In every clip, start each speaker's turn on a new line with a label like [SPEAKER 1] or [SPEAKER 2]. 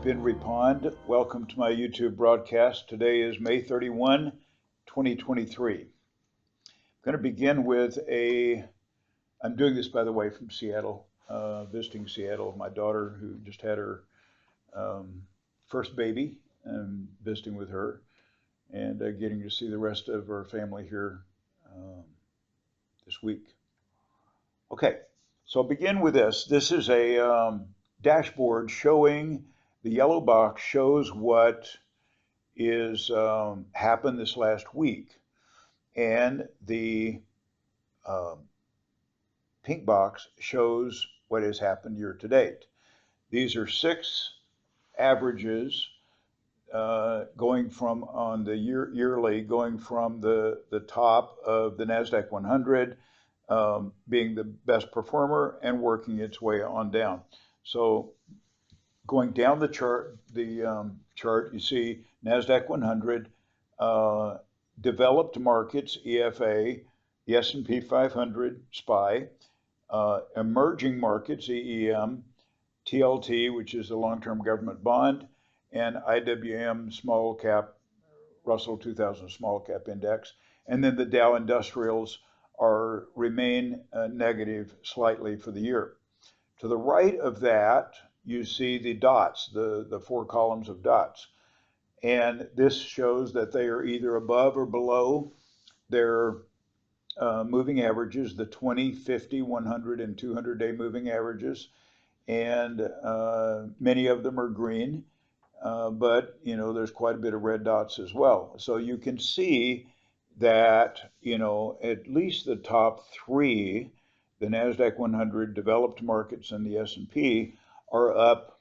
[SPEAKER 1] been Reppond. Welcome to my YouTube broadcast. Today is May 31, 2023. I'm going to begin with I'm doing this, by the way, from Seattle, visiting Seattle. My daughter, who just had her first baby, and visiting with her and getting to see the rest of her family here this week. Okay, so I'll begin with this. This is a dashboard showing, the yellow box shows what is happened this last week, and the pink box shows what has happened year to date. These are 6 averages going from on the yearly, going from the top of the NASDAQ 100 being the best performer and working its way on down. So going down the chart, you see NASDAQ 100, developed markets, EFA, the S&P 500, SPY, emerging markets, EEM, TLT, which is the long-term government bond, and IWM small cap, Russell 2000 small cap index, and then the Dow Industrials remain negative slightly for the year. To the right of that, you see the dots, the 4 columns of dots. And this shows that they are either above or below their moving averages, the 20, 50, 100, and 200-day moving averages. And many of them are green, but there's quite a bit of red dots as well. So you can see that, at least the top 3, the NASDAQ 100, developed markets, and the S&P are up,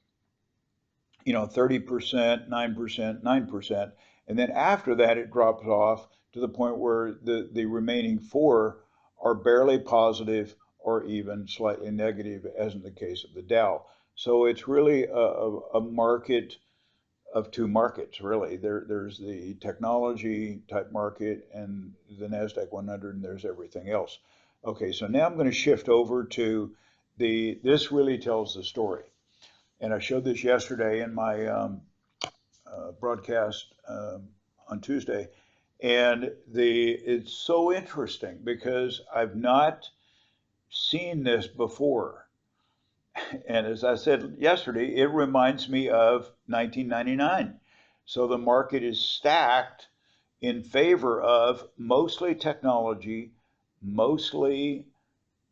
[SPEAKER 1] 30%, 9%, 9%. And then after that, it drops off to the point where the remaining 4 are barely positive or even slightly negative, as in the case of the Dow. So it's really a market of 2 markets, really. There's the technology type market and the NASDAQ 100, and there's everything else. Okay, so now I'm going to shift over to this really tells the story. And I showed this yesterday in my broadcast on Tuesday. And it's so interesting because I've not seen this before. And as I said yesterday, it reminds me of 1999. So the market is stacked in favor of mostly technology, mostly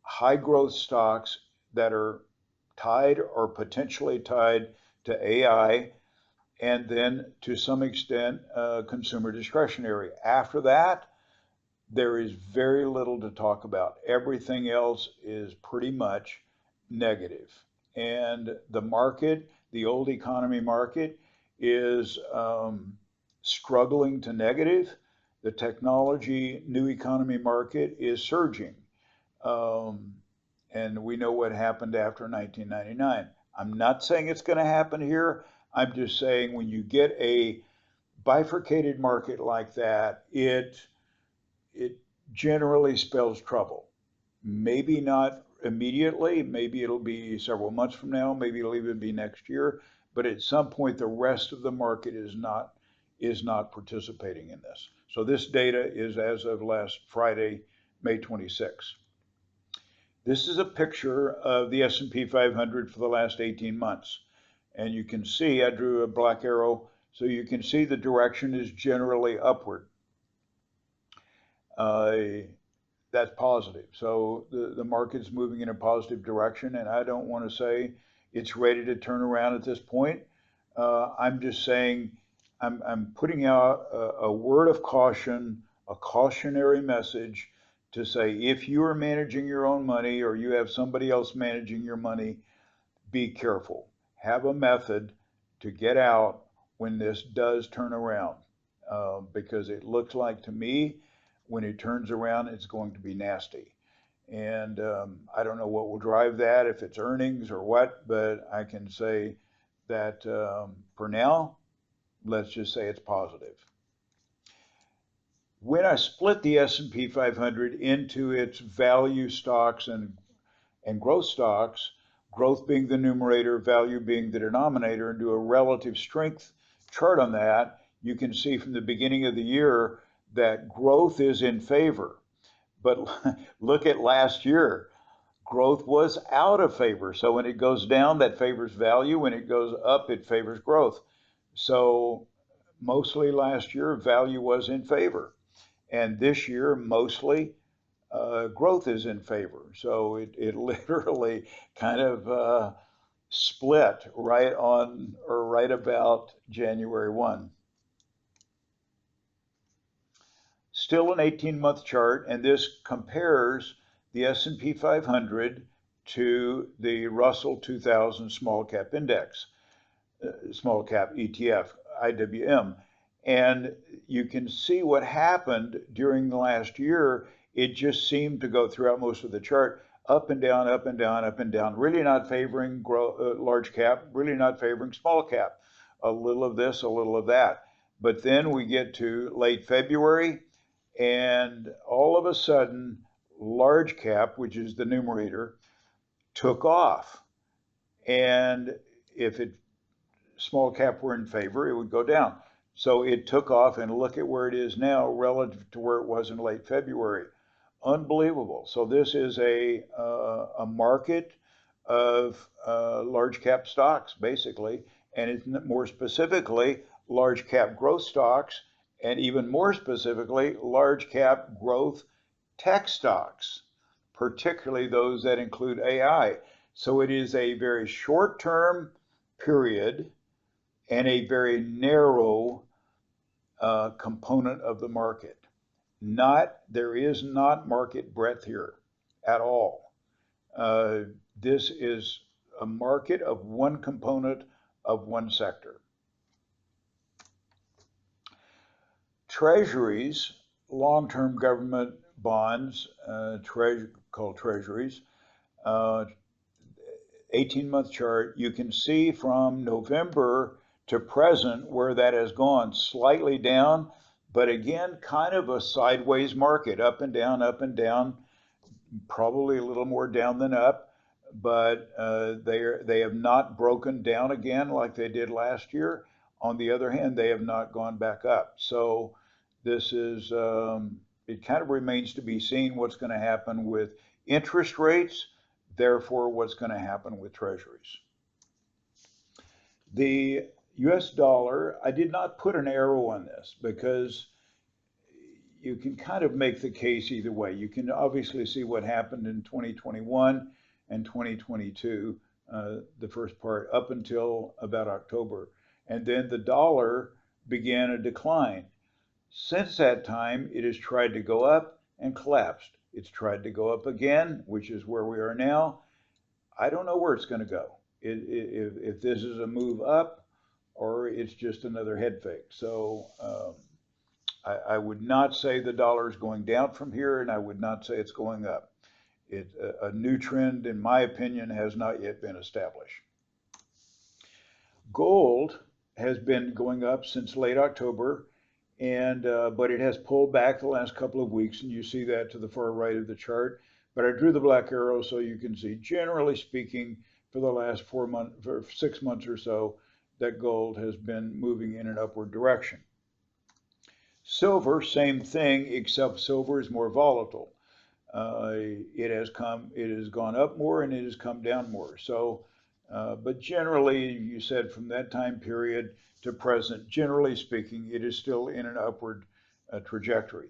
[SPEAKER 1] high growth stocks that are tied or potentially tied to AI, and then to some extent consumer discretionary. After that, there is very little to talk about. Everything else is pretty much negative. And the market, the old economy market, is struggling to negative. The technology new economy market is surging. And we know what happened after 1999. I'm not saying it's going to happen here. I'm just saying when you get a bifurcated market like that, it generally spells trouble. Maybe not immediately, maybe it'll be several months from now, maybe it'll even be next year, but at some point the rest of the market is not participating in this. So this data is as of last Friday, May 26. This is a picture of the S&P 500 for the last 18 months. And you can see, I drew a black arrow, so you can see the direction is generally upward. That's positive. So the market's moving in a positive direction, and I don't want to say it's ready to turn around at this point. I'm just saying I'm putting out a word of caution, a cautionary message to say if you are managing your own money or you have somebody else managing your money, be careful. Have a method to get out when this does turn around, because it looks like to me when it turns around, it's going to be nasty. And I don't know what will drive that, if it's earnings or what, but I can say that for now, let's just say it's positive. When I split the S&P 500 into its value stocks and growth stocks, growth being the numerator, value being the denominator, and do a relative strength chart on that, you can see from the beginning of the year that growth is in favor. But look at last year. Growth was out of favor. So when it goes down, that favors value. When it goes up, it favors growth. So mostly last year, value was in favor. And this year, mostly growth is in favor. So it literally kind of split right on or right about January 1. Still an 18-month chart, and this compares the S&P 500 to the Russell 2000 small cap index, small cap ETF, IWM. And you can see what happened during the last year. It just seemed to go throughout most of the chart, up and down, up and down, up and down, really not favoring large cap, really not favoring small cap. A little of this, a little of that. But then we get to late February, and all of a sudden, large cap, which is the numerator, took off. And if small cap were in favor, it would go down. So it took off, and look at where it is now relative to where it was in late February. Unbelievable. So this is a market of large cap stocks, basically, and it's more specifically large cap growth stocks, and even more specifically, large cap growth tech stocks, particularly those that include AI. So it is a very short-term period and a very narrow component of the market. There is not market breadth here at all. This is a market of one component of one sector. Treasuries, long-term government bonds, called treasuries, 18-month chart, you can see from November to present where that has gone slightly down, but again, kind of a sideways market, up and down, probably a little more down than up, but they have not broken down again like they did last year. On the other hand, they have not gone back up. So this is, it kind of remains to be seen what's going to happen with interest rates, therefore what's going to happen with treasuries. The US dollar, I did not put an arrow on this because you can kind of make the case either way. You can obviously see what happened in 2021 and 2022, the first part up until about October. And then the dollar began a decline. Since that time, it has tried to go up and collapsed. It's tried to go up again, which is where we are now. I don't know where it's going to go. If this is a move up or it's just another head fake. So I would not say the dollar is going down from here, and I would not say it's going up. A new trend, in my opinion, has not yet been established. Gold has been going up since late October, and but it has pulled back the last couple of weeks, and you see that to the far right of the chart. But I drew the black arrow so you can see, generally speaking, for the last 6 months or so, that gold has been moving in an upward direction. Silver, same thing, except silver is more volatile. It has gone up more and it has come down more. So, but generally, you said from that time period to present, generally speaking, it is still in an upward trajectory.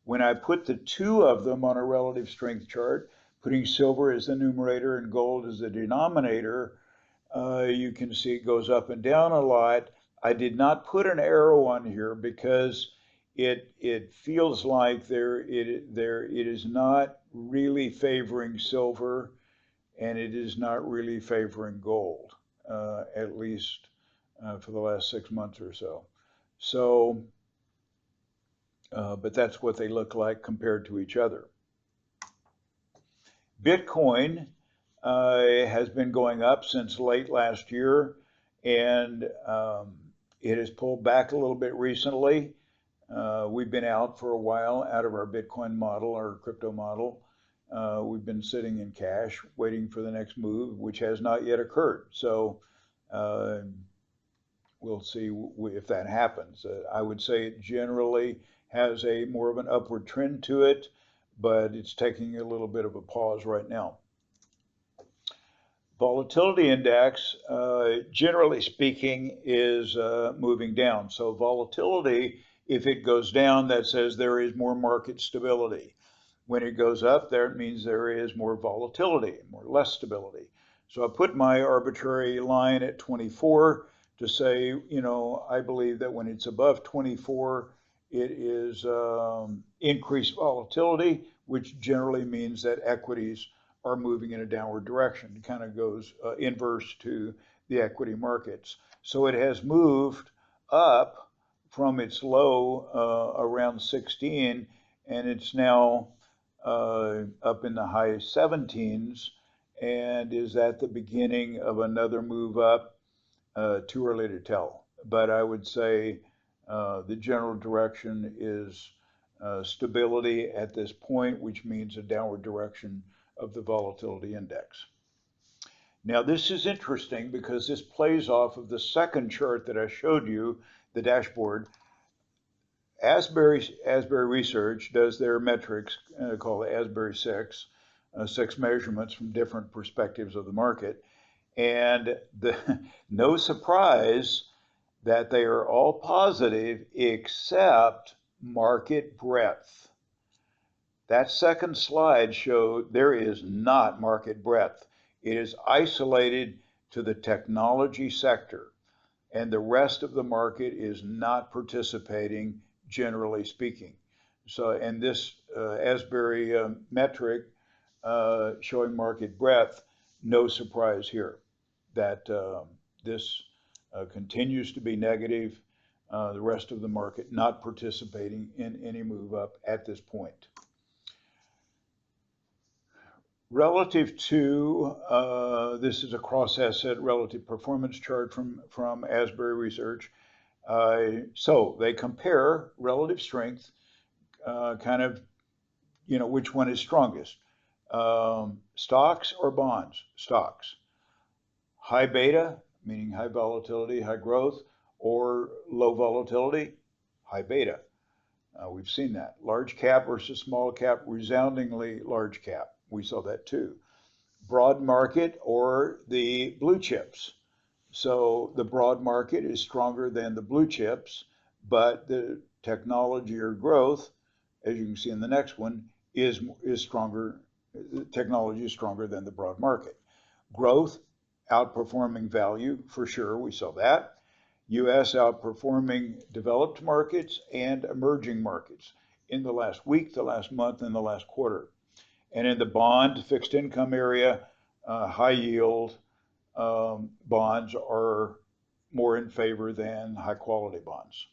[SPEAKER 1] When I put the two of them on a relative strength chart, putting silver as the numerator and gold as the denominator, you can see it goes up and down a lot. I did not put an arrow on here because it feels like it is not really favoring silver, and it is not really favoring gold, at least for the last 6 months or so. So, but that's what they look like compared to each other. Bitcoin has been going up since late last year, and it has pulled back a little bit recently. We've been out for a while, out of our Bitcoin model, our crypto model. We've been sitting in cash waiting for the next move, which has not yet occurred. So we'll see if that happens. I would say it generally has a more of an upward trend to it, but it's taking a little bit of a pause right now. Volatility index, generally speaking, is moving down. So volatility, if it goes down, that says there is more market stability. When it goes up, that means there is more volatility, more less stability. So I put my arbitrary line at 24 to say, you know, I believe that when it's above 24, it is increased volatility, which generally means that equities are moving in a downward direction. It kind of goes inverse to the equity markets. So it has moved up from its low around 16, and it's now up in the high 17s, and is at the beginning of another move up. Too early to tell, but I would say the general direction is stability at this point, which means a downward direction of the volatility index. Now this is interesting because this plays off of the second chart that I showed you, the dashboard. Asbury Research does their metrics called the Asbury 6, 6 measurements from different perspectives of the market. And no surprise that they are all positive except market breadth. That second slide showed there is not market breadth. It is isolated to the technology sector, and the rest of the market is not participating, generally speaking. So, and this Asbury metric showing market breadth, no surprise here that this continues to be negative. The rest of the market not participating in any move up at this point. Relative to, this is a cross-asset relative performance chart from Asbury Research. So they compare relative strength, kind of, you know, which one is strongest. Stocks or bonds? Stocks. High beta, meaning high volatility, high growth, or low volatility, high beta. We've seen that. Large cap versus small cap, resoundingly large cap. We saw that too. Broad market or the blue chips. So the broad market is stronger than the blue chips, but the technology or growth, as you can see in the next one, is stronger. The technology is stronger than the broad market. Growth outperforming value for sure. We saw that. U.S. outperforming developed markets and emerging markets in the last week, the last month, and the last quarter. And in the bond fixed income area, high yield bonds are more in favor than high quality bonds.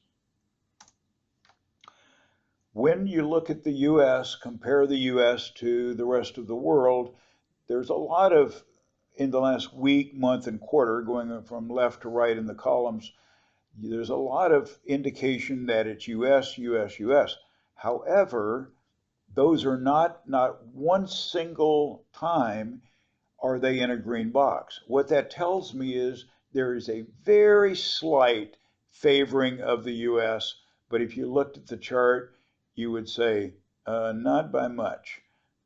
[SPEAKER 1] When you look at the U.S., compare the U.S. to the rest of the world, there's a lot of, in the last week, month, and quarter, going from left to right in the columns, there's a lot of indication that it's U.S., U.S., U.S. However, those are not one single time are they in a green box. What that tells me is there is a very slight favoring of the U.S., but if you looked at the chart, you would say not by much,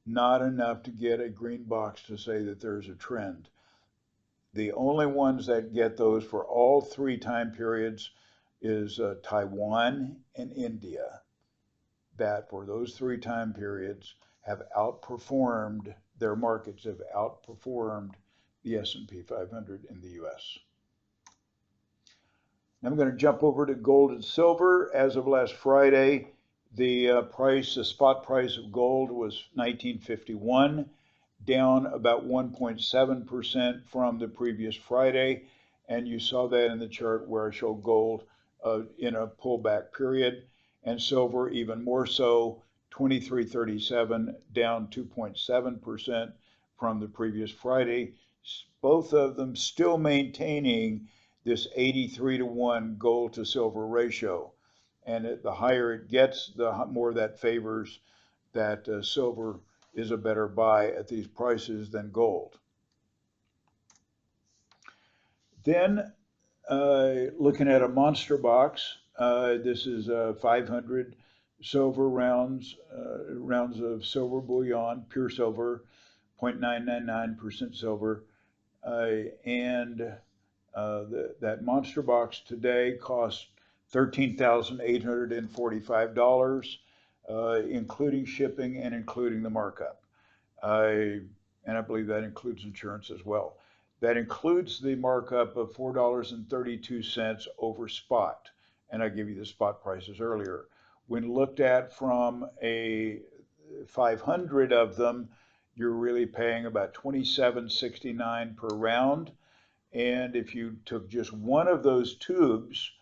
[SPEAKER 1] not enough to get a green box to say that there's a trend. The only ones that get those for all 3 time periods is Taiwan and India, that for those 3 time periods have outperformed, their markets have outperformed the S&P 500 in the US. I'm going to jump over to gold and silver. As of last Friday, the spot price of gold was $19.51, down about 1.7% from the previous Friday. And you saw that in the chart where I show gold in a pullback period, and silver even more so, 23.37, down 2.7% from the previous Friday. Both of them still maintaining this 83-to-1 gold to silver ratio. And the higher it gets, the more that favors that silver is a better buy at these prices than gold. Then looking at a monster box, this is 500 silver rounds of silver bullion, pure silver, 0.999% silver, and that monster box today costs $13,845, including shipping and including the markup. And I believe that includes insurance as well. That includes the markup of $4.32 over spot. And I give you the spot prices earlier. When looked at from a 500 of them, you're really paying about $27.69 per round. And if you took just one of those tubes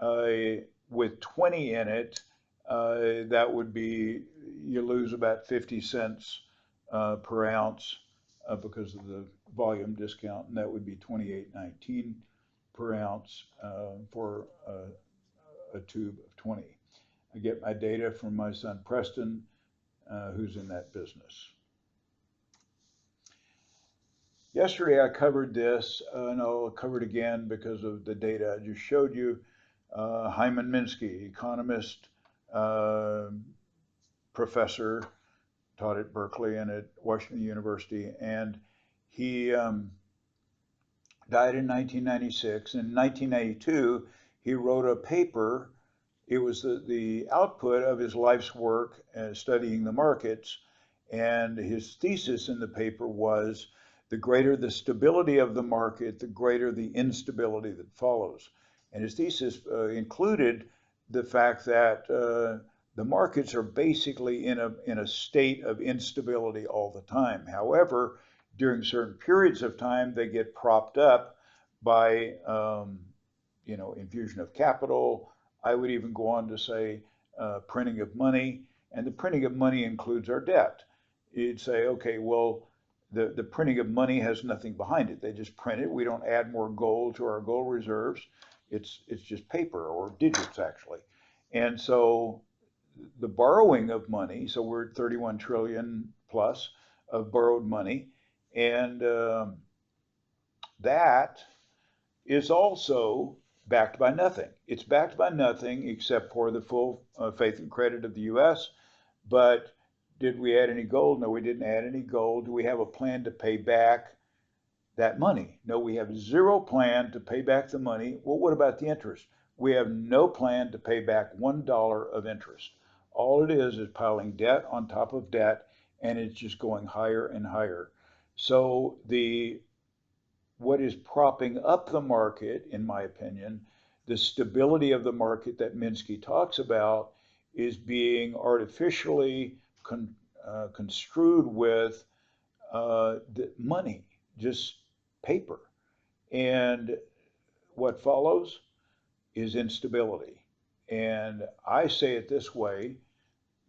[SPEAKER 1] with 20 in it, that would be, you lose about 50 cents per ounce because of the volume discount, and that would be 28.19 per ounce for a tube of 20. I get my data from my son Preston, who's in that business. Yesterday I covered this, and I'll cover it again because of the data I just showed you. Hyman Minsky, economist, professor, taught at Berkeley and at Washington University, and he died in 1996. In 1992, he wrote a paper. It was the output of his life's work studying the markets, and his thesis in the paper was the greater the stability of the market, the greater the instability that follows. And his thesis included the fact that the markets are basically in a state of instability all the time. However, during certain periods of time, they get propped up by infusion of capital. I would even go on to say printing of money, and the printing of money includes our debt. You'd say, okay, well, the printing of money has nothing behind it. They just print it. We don't add more gold to our gold reserves. It's just paper or digits, actually. And so the borrowing of money, so we're at 31 trillion plus of borrowed money, and that is also backed by nothing. It's backed by nothing except for the full faith and credit of the U.S. But did we add any gold? No, we didn't add any gold. Do we have a plan to pay back that money? No, we have zero plan to pay back the money. Well, what about the interest? We have no plan to pay back $1 of interest. All it is piling debt on top of debt, and it's just going higher and higher. So what is propping up the market, in my opinion, the stability of the market that Minsky talks about, is being artificially construed with the money, just paper. And what follows is instability. And I say it this way,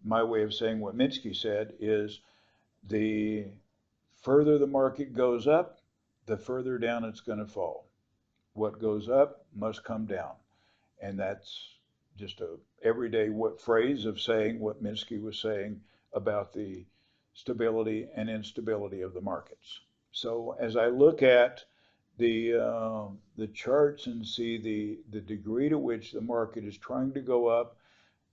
[SPEAKER 1] my way of saying what Minsky said is the further the market goes up, the further down it's going to fall. What goes up must come down. And that's just a everyday phrase of saying what Minsky was saying about the stability and instability of the markets. So as I look at the charts and see the degree to which the market is trying to go up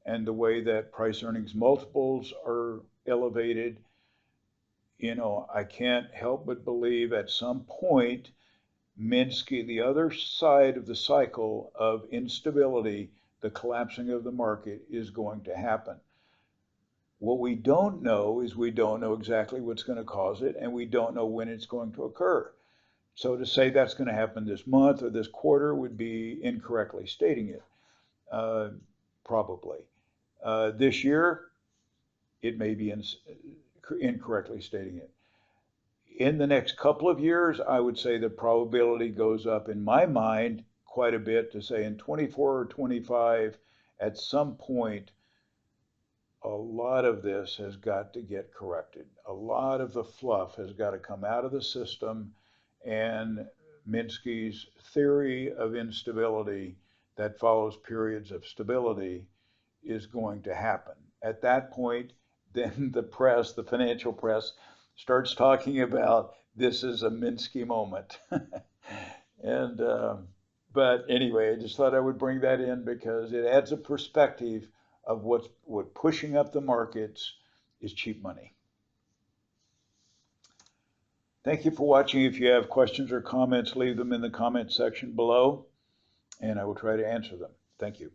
[SPEAKER 1] and the way that price earnings multiples are elevated, I can't help but believe at some point Minsky, the other side of the cycle of instability, the collapsing of the market, is going to happen. What we don't know is we don't know exactly what's going to cause it, and we don't know when it's going to occur. So to say that's going to happen this month or this quarter would be incorrectly stating it, probably. This year, it may be incorrectly stating it. In the next couple of years, I would say the probability goes up in my mind quite a bit to say in 24 or 25, at some point, a lot of this has got to get corrected. A lot of the fluff has got to come out of the system, and Minsky's theory of instability that follows periods of stability is going to happen. At that point, then the press, the financial press, starts talking about this is a Minsky moment. And but anyway, I just thought I would bring that in because it adds a perspective of what pushing up the markets is cheap money. Thank you for watching. If you have questions or comments, leave them in the comment section below, and I will try to answer them. Thank you.